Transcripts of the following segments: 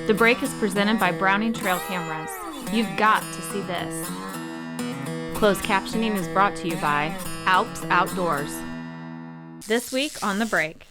The break is presented by Browning Trail Cameras. You've got to see this. Closed captioning is brought to you by Alps Outdoors. This week on The Break.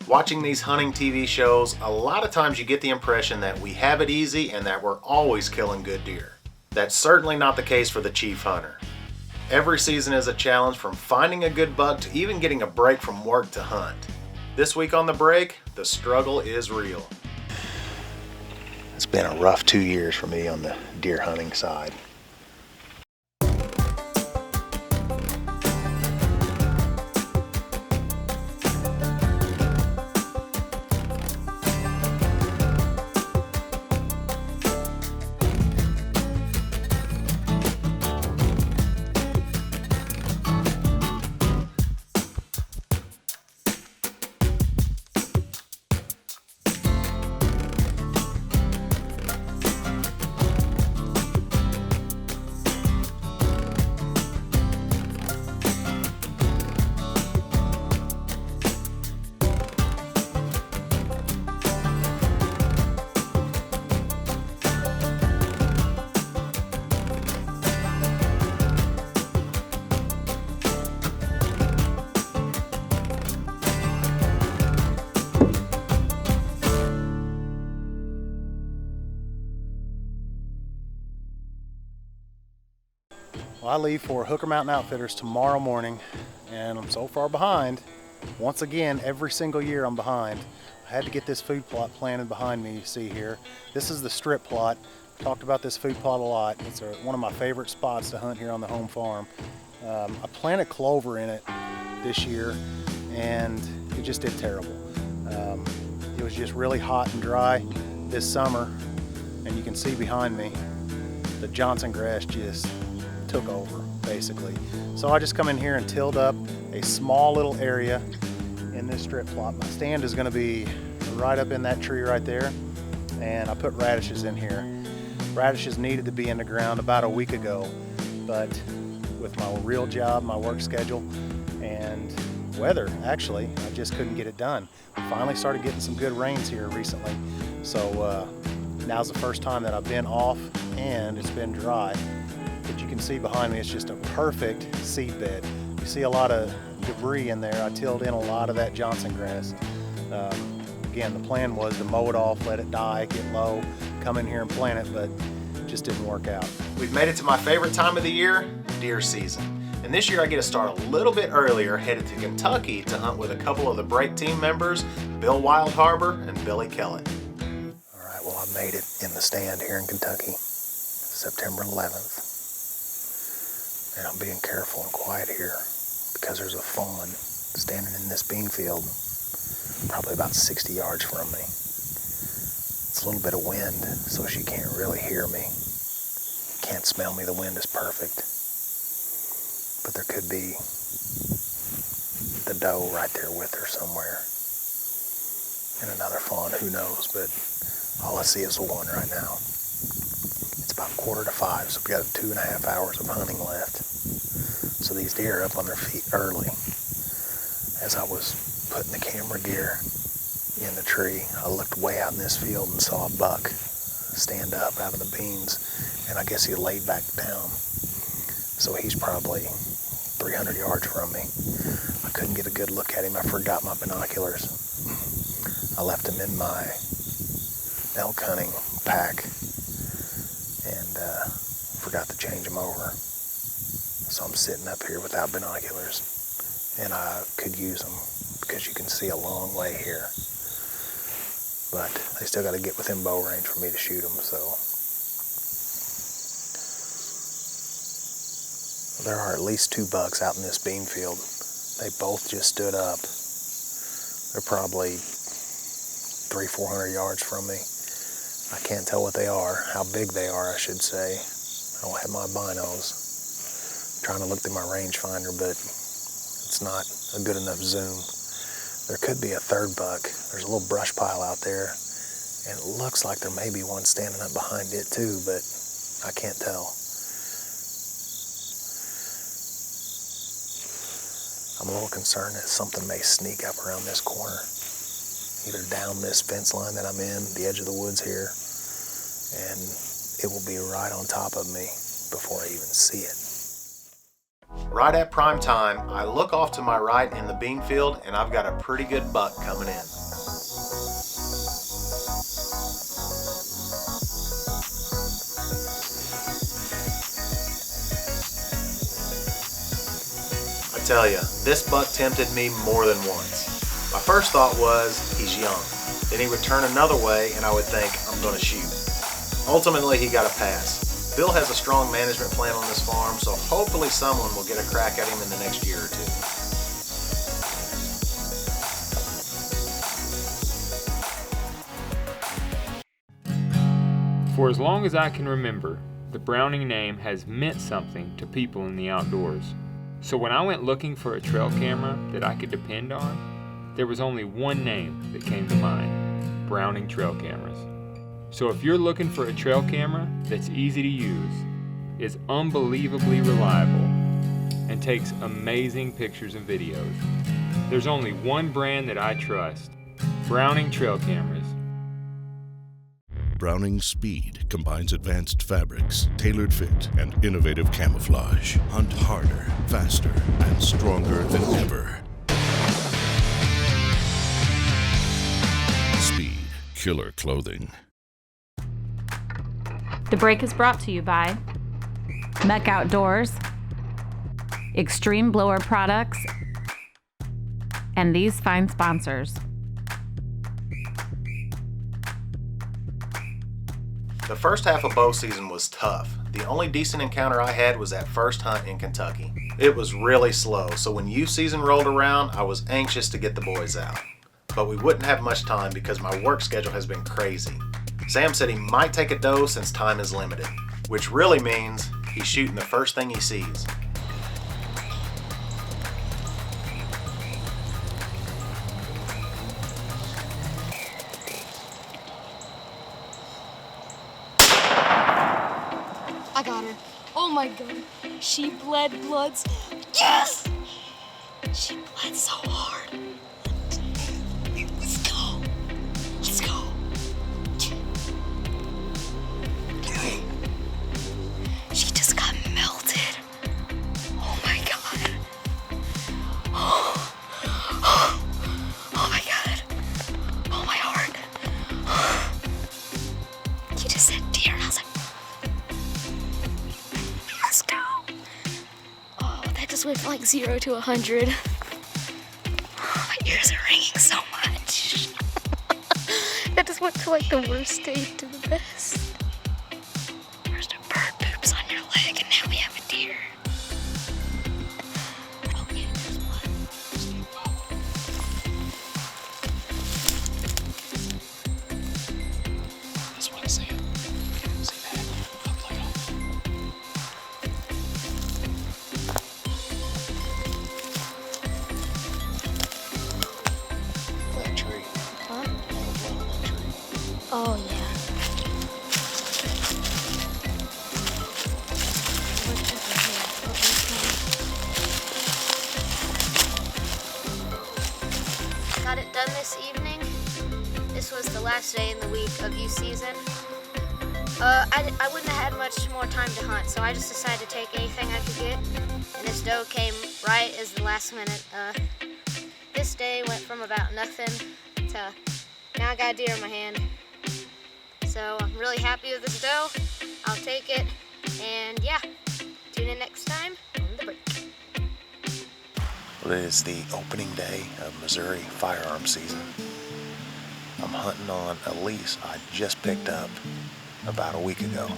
Watching these hunting TV shows, a lot of times you get the impression that we have it easy and that we're always killing good deer. That's certainly not the case for the chief hunter. Every season is a challenge, from finding a good buck to even getting a break from work to hunt. This week on The Break, the struggle is real. It's been a rough 2 years for me on the deer hunting side. Well, I leave for Hooker Mountain Outfitters tomorrow morning, and I'm so far behind. Once again, every single year I'm behind. I had to get this food plot planted behind me, you see here. This is the strip plot. I've talked about this food plot a lot. It's one of my favorite spots to hunt here on the home farm. I planted clover in it this year, and it just did terrible. It was just really hot and dry this summer, and you can see behind me, the Johnson grass just took over, basically. So I just come in here and tilled up a small little area in this strip plot. My stand is going to be right up in that tree right there, and I put radishes in here. Radishes needed to be in the ground about a week ago, but with my real job, my work schedule, and weather, actually, I just couldn't get it done. We finally started getting some good rains here recently, so now's the first time that I've been off and it's been dry. But you can see behind me, it's just a perfect seed bed. You see a lot of debris in there. I tilled in a lot of that Johnson grass. Again, the plan was to mow it off, let it die, get low, come in here and plant it, but it just didn't work out. We've made it to my favorite time of the year, deer season. And this year I get to start a little bit earlier, headed to Kentucky to hunt with a couple of the break team members, Bill Wildharbor and Billy Kellett. All right, well, I made it in the stand here in Kentucky, September 11th. And I'm being careful and quiet here because there's a fawn standing in this bean field probably about 60 yards from me. It's a little bit of wind, so she can't really hear me. Can't smell me. The wind is perfect. But there could be the doe right there with her somewhere. And another fawn, who knows, but all I see is a one right now. It's about 4:45, so we got 2.5 hours of hunting left. So these deer are up on their feet early. As I was putting the camera gear in the tree, I looked way out in this field and saw a buck stand up out of the beans, and I guess he laid back down. So he's probably 300 yards from me. I couldn't get a good look at him. I forgot my binoculars. I left him in my elk hunting pack and forgot to change them over. So I'm sitting up here without binoculars, and I could use them because you can see a long way here. But they still got to get within bow range for me to shoot them, so. There are at least 2 bucks out in this bean field. They both just stood up. They're probably 300-400 yards from me. I can't tell what they are, how big they are, I should say. I don't have my binos. I'm trying to look through my rangefinder, but it's not a good enough zoom. There could be a third buck. There's a little brush pile out there, and it looks like there may be one standing up behind it too, but I can't tell. I'm a little concerned that something may sneak up around this corner. either down this fence line that I'm in, the edge of the woods here, and it will be right on top of me before I even see it. Right at prime time, I look off to my right in the bean field, and I've got a pretty good buck coming in. I tell you, this buck tempted me more than once. My first thought was, he's young. Then he would turn another way and I would think, I'm gonna shoot. Ultimately, he got a pass. Bill has a strong management plan on this farm, so hopefully someone will get a crack at him in the next year or two. For as long as I can remember, the Browning name has meant something to people in the outdoors. So when I went looking for a trail camera that I could depend on, there was only one name that came to mind: Browning Trail Cameras. So if you're looking for a trail camera that's easy to use, is unbelievably reliable, and takes amazing pictures and videos, there's only one brand that I trust: Browning Trail Cameras. Browning Speed combines advanced fabrics, tailored fit, and innovative camouflage. Hunt harder, faster, and stronger than ever. Speed, killer clothing. The break is brought to you by Mech Outdoors, Extreme Blower Products, and these fine sponsors. The first half of bow season was tough. The only decent encounter I had was that first hunt in Kentucky. It was really slow, so when youth season rolled around, I was anxious to get the boys out. But we wouldn't have much time because my work schedule has been crazy. Sam said he might take a doe since time is limited, which really means he's shooting the first thing he sees. I got her. Oh my god. She bled bloods. Yes! She bled so hard. Let's go. Let's go. She just got melted. Oh my god. Oh my god. Oh my heart. You just said deer and I was like, let's go. Oh, that just went from like 0 to 100. My ears are ringing so much. That just went to like the worst stage to the best. First a bird poops on your leg and now we have a deer. Oh yeah, there's one. Just want to see it. See that? Up like up. That tree. Huh? That tree. Oh yeah. Got it done this evening. This was the last day in the week of youth season. I wouldn't have had much more time to hunt, so I just decided to take anything I could get. And this doe came right as the last minute. This day went from about nothing to now I got a deer in my hand. So I'm really happy with this doe. I'll take it. And yeah, tune in next time on The Break. Well, it is the opening day of Missouri firearm season. I'm hunting on a lease I just picked up about a week ago.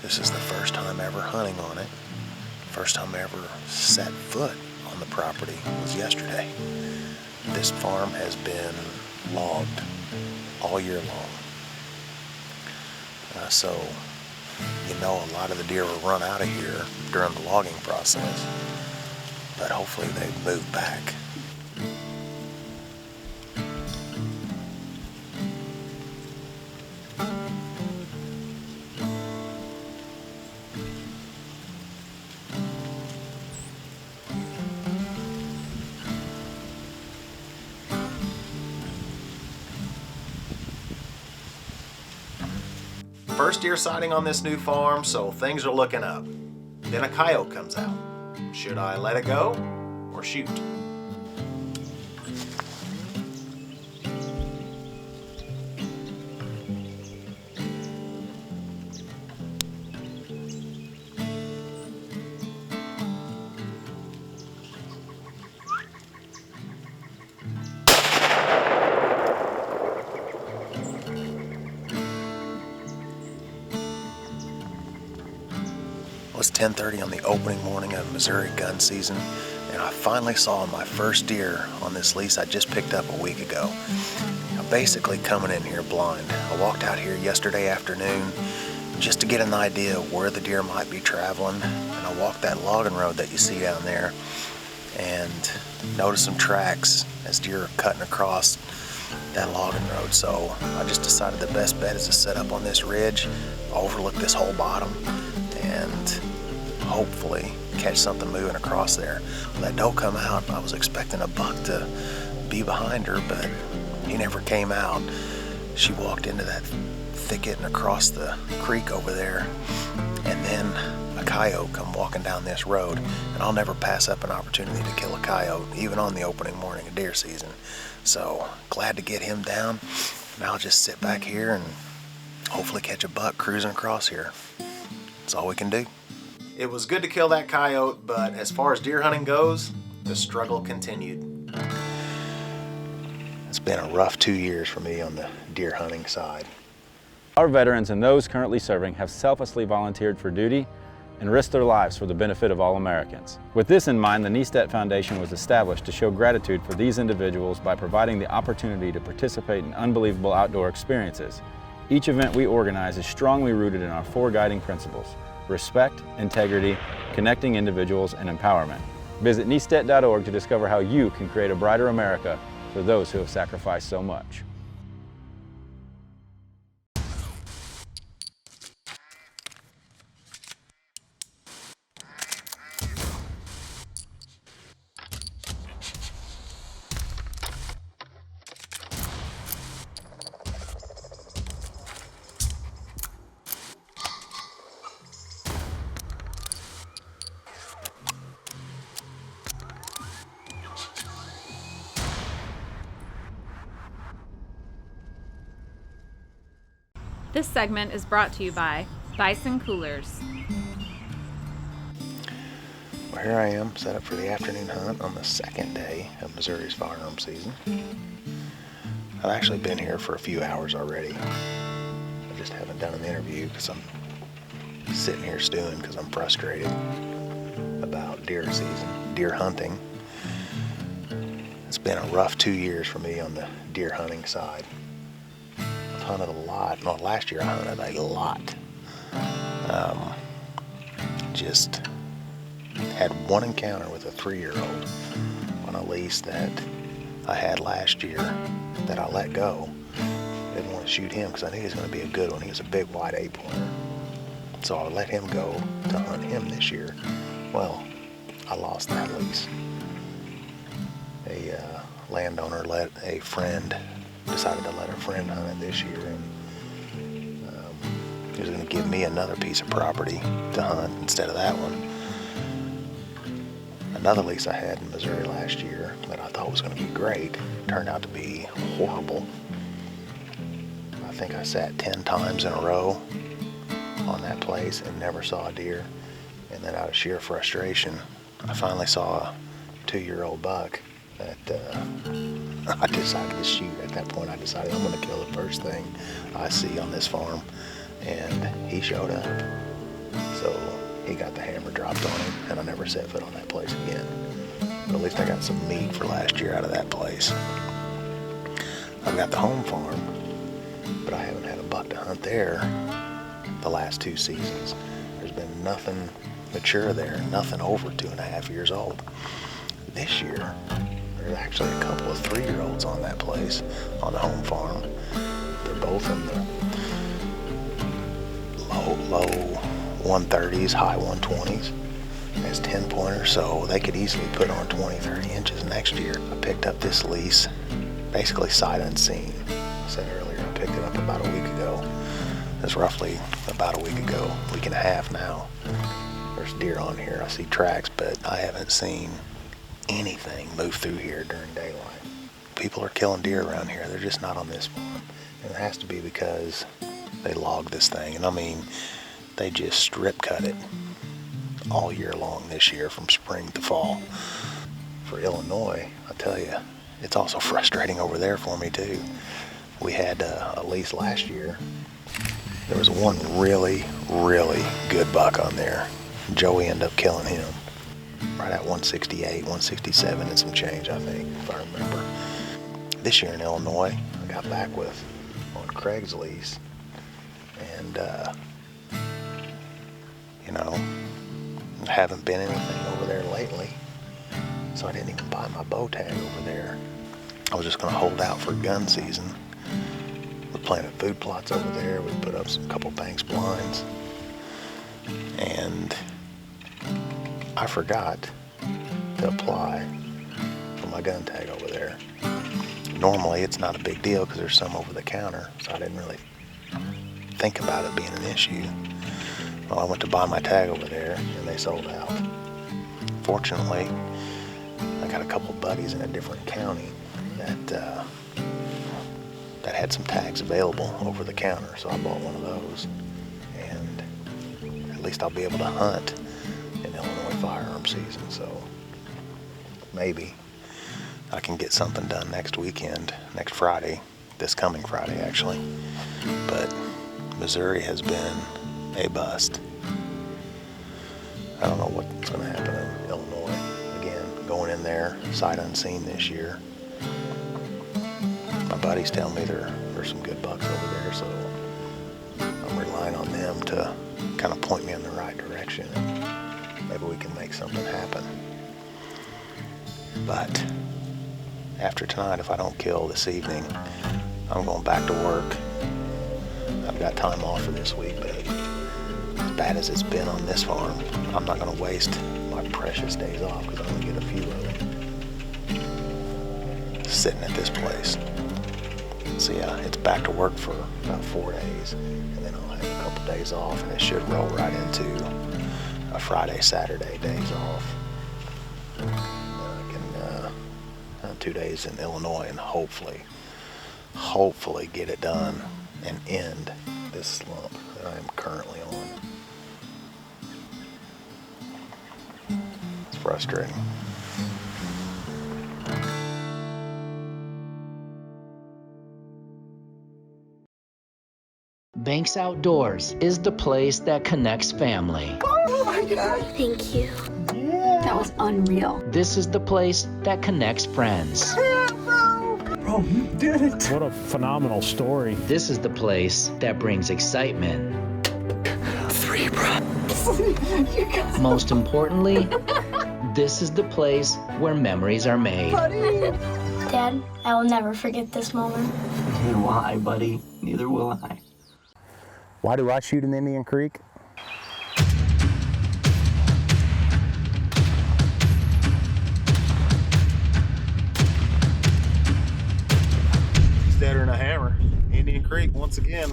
This is the first time ever hunting on it. First time I ever set foot on the property was yesterday. This farm has been logged all year long. So, you know, a lot of the deer will run out of here during the logging process, but hopefully they move back. first deer sighting on this new farm, so things are looking up. Then a coyote comes out. Should I let it go or shoot? It was 10:30 on the opening morning of Missouri gun season, and I finally saw my first deer on this lease I just picked up a week ago. I'm basically coming in here blind. I walked out here yesterday afternoon just to get an idea of where the deer might be traveling, and I walked that logging road that you see down there and noticed some tracks as deer are cutting across that logging road. So I just decided the best bet is to set up on this ridge, overlook this whole bottom, and hopefully catch something moving across there. When that doe come out, I was expecting a buck to be behind her, but he never came out. She walked into that thicket and across the creek over there, and then a coyote come walking down this road, and I'll never pass up an opportunity to kill a coyote, even on the opening morning of deer season. So glad to get him down. Now I'll just sit back here and hopefully catch a buck cruising across here. That's all we can do. It was good to kill that coyote, but as far as deer hunting goes, the struggle continued. It's been a rough 2 years for me on the deer hunting side. Our veterans and those currently serving have selflessly volunteered for duty and risked their lives for the benefit of all Americans. With this in mind, the Niestedt Foundation was established to show gratitude for these individuals by providing the opportunity to participate in unbelievable outdoor experiences. Each event we organize is strongly rooted in our 4 guiding principles: respect, integrity, connecting individuals, and empowerment. Visit niestedt.org to discover how you can create a brighter America for those who have sacrificed so much. This segment is brought to you by Bison Coolers. Well, here I am, set up for the afternoon hunt on the second day of Missouri's firearm season. I've actually been here for a few hours already. I just haven't done an interview because I'm sitting here stewing because I'm frustrated about deer season, deer hunting. It's been a rough 2 years for me on the deer hunting side. I've hunted a lot. No, last year I hunted a lot. Just had one encounter with a 3-year-old on a lease that I had last year that I let go. Didn't want to shoot him because I knew he was going to be a good one. He was a big white 8-pointer. So I let him go to hunt him this year. Well, I lost that lease. A landowner decided to let a friend hunt it this year, and he was going to give me another piece of property to hunt instead of that one. Another lease I had in Missouri last year that I thought was going to be great turned out to be horrible. I think I sat 10 times in a row on that place and never saw a deer. And then out of sheer frustration, I finally saw a 2-year-old buck that I decided to shoot. At that point, I decided I'm going to kill the first thing I see on this farm. And he showed up. So he got the hammer dropped on him, and I never set foot on that place again. But at least I got some meat for last year out of that place. I've got the home farm, but I haven't had a buck to hunt there the last 2 seasons. There's been nothing mature there, nothing over 2.5 years old. This year, there's actually a couple of 3-year-olds on that place, on the home farm. They're both in the low 130s, high 120s as 10-pointers, so they could easily put on 20, 30 inches next year. I picked up this lease basically sight unseen. I said earlier, I picked it up about a week ago. It this roughly about a week ago, week and a half now. There's deer on here. I see tracks, but I haven't seen anything move through here during daylight. People are killing deer around here. They're just not on this farm. And it has to be because they log this thing. And I mean, they just strip cut it all year long this year from spring to fall. For Illinois, I tell you, it's also frustrating over there for me too. We had, at least last year, there was one really, really good buck on there. Joey ended up killing him right at 168, 167 and some change, I think, if I remember. This year in Illinois, I got back with on Craigslist, and you know, haven't been anything over there lately, so I didn't even buy my bow tag over there. I was just gonna hold out for gun season. We planted food plots over there. We put up a couple banks blinds, and I forgot to apply for my gun tag over there. Normally it's not a big deal because there's some over the counter, so I didn't really think about it being an issue. Well, I went to buy my tag over there and they sold out. Fortunately, I got a couple buddies in a different county that had some tags available over the counter, so I bought one of those, and at least I'll be able to hunt in Illinois firearm season. So maybe I can get something done next weekend, next Friday, this coming Friday actually. But Missouri has been a bust. I don't know what's going to happen in Illinois. Again, going in there sight unseen this year. My buddies tell me there's some good bucks over there, so I'm relying on them to kind of point me in the right direction, and maybe we can make something happen. But after tonight, if I don't kill this evening, I'm going back to work. I've got time off for this week, but as bad as it's been on this farm, I'm not going to waste my precious days off because I only get a few of them sitting at this place. So yeah, it's back to work for about 4 days, and then I'll have a couple days off, and it should roll right into a Friday, Saturday days off. And then I can have 2 days in Illinois and hopefully get it done and end this slump that I am currently on. It's frustrating. Banks Outdoors is the place that connects family. Oh my God. Thank you. Yeah. That was unreal. This is the place that connects friends. Yeah, bro, you did it. What a phenomenal story. This is the place that brings excitement. 3, bro. You got it. Most importantly, this is the place where memories are made. Buddy. Dad, I will never forget this moment. Neither will I, buddy. Neither will I. Why do I shoot in Indian Creek? It's deader than a hammer. Indian Creek once again.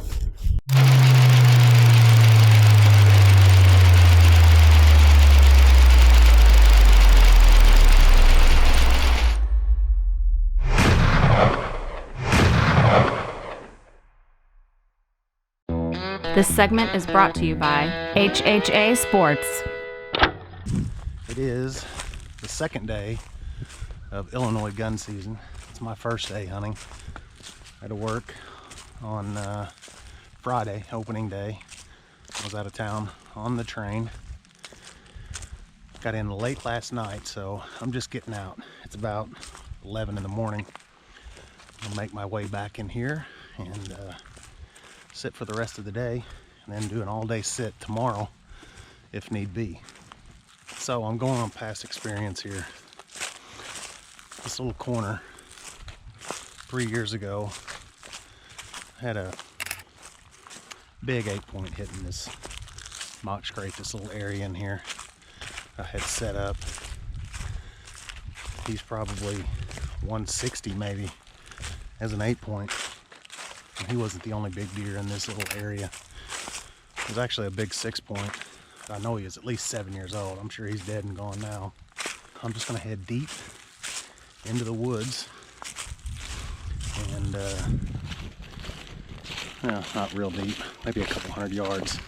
This segment is brought to you by HHA Sports. It is the second day of Illinois gun season. It's my first day hunting. I had to work on Friday, opening day. I was out of town on the train. Got in late last night, so I'm just getting out. It's about 11 in the morning. I'll make my way back in here and sit for the rest of the day, and then do an all-day sit tomorrow if need be. So I'm going on past experience here. This little corner 3 years ago had a big 8-point hitting this mock scrape, this little area in here. I had set up. He's probably 160 maybe as an 8-point. And he wasn't the only big deer in this little area. It was actually a big 6-point. I know he is at least 7 years old. I'm sure he's dead and gone now. I'm just gonna head deep into the woods and no, not real deep, maybe a couple 100 yards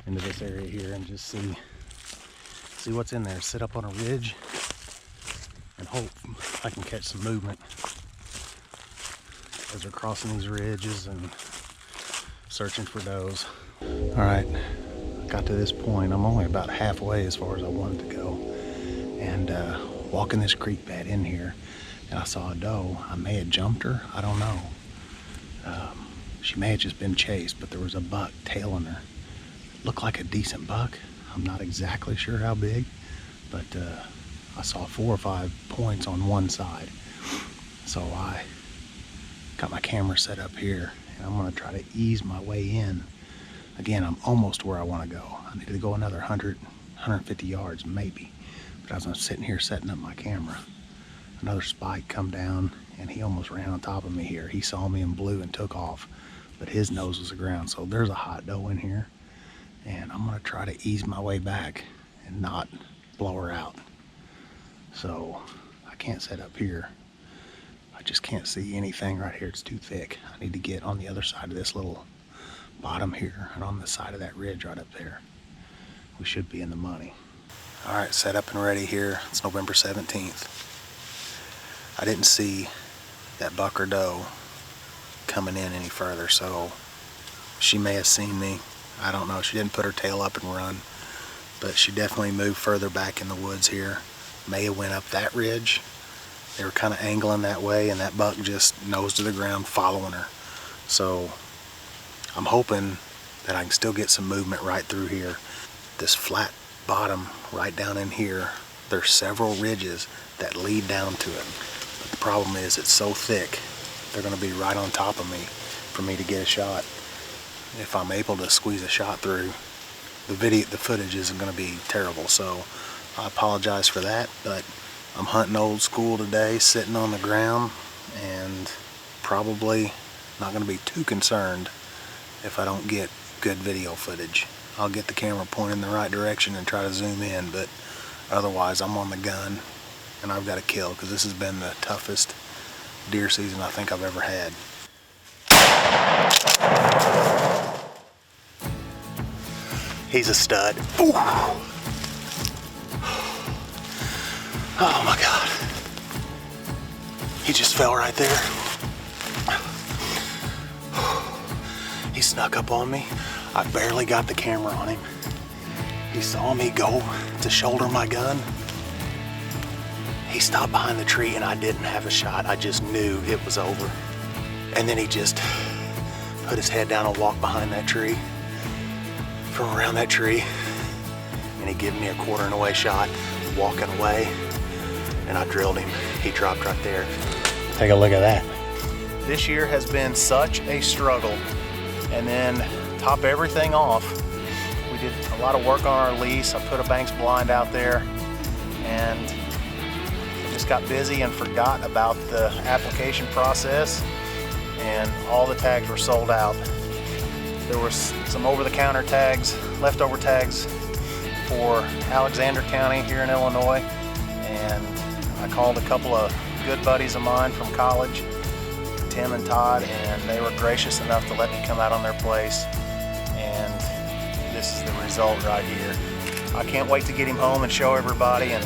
into this area here and just see what's in there. Sit up on a ridge and hope I can catch some movement as we're crossing these ridges and searching for does. All right, I got to this point. I'm only about halfway as far as I wanted to go, and walking this creek bed in here, and I saw a doe. I may have jumped her, I don't know. She may have just been chased, but there was a buck tailing her. It looked like a decent buck. I'm not exactly sure how big, but I saw 4 or 5 points on one side. So I got my camera set up here, and I'm gonna try to ease my way in. Again, I'm almost where I wanna go. I need to go another 100, 150 yards maybe. But as I'm sitting here setting up my camera, another spike come down, and he almost ran on top of me here. He saw me and blew and took off, but his nose was aground. So there's a hot doe in here, and I'm gonna try to ease my way back and not blow her out. So I can't set up here. I just can't see anything right here. It's too thick. I need to get on the other side of this little bottom here and on the side of that ridge right up there. We should be in the money. All right, set up and ready here. It's November 17th. I didn't see that buck or doe coming in any further, so she may have seen me. I don't know. She didn't put her tail up and run, but she definitely moved further back in the woods here. May have went up that ridge. They were kind of angling that way, and that buck just nose to the ground following her. So I'm hoping that I can still get some movement right through here. This flat bottom right down in here, there's several ridges that lead down to it. But the problem is it's so thick, they're gonna be right on top of me for me to get a shot. If I'm able to squeeze a shot through, the footage isn't gonna be terrible. So I apologize for that, but I'm hunting old school today, sitting on the ground, and probably not gonna be too concerned if I don't get good video footage. I'll get the camera pointed in the right direction and try to zoom in, but otherwise I'm on the gun and I've got to kill, because this has been the toughest deer season I think I've ever had. He's a stud. Ooh. Oh my God. He just fell right there. He snuck up on me. I barely got the camera on him. He saw me go to shoulder my gun. He stopped behind the tree and I didn't have a shot. I just knew it was over. And then he just put his head down and walked behind that tree, from around that tree, and he gave me a 1/4 away shot, walking away, and I drilled him. He dropped right there. Take a look at that. This year has been such a struggle. And then top everything off, we did a lot of work on our lease. I put a Banks blind out there, and I just got busy and forgot about the application process, and all the tags were sold out. There was some over-the-counter tags, leftover tags for Alexander County here in Illinois, and I called a couple of good buddies of mine from college, Tim and Todd, and they were gracious enough to let me come out on their place, and this is the result right here. I can't wait to get him home and show everybody and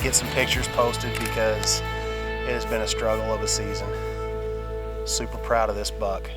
get some pictures posted, because it has been a struggle of a season. Super proud of this buck.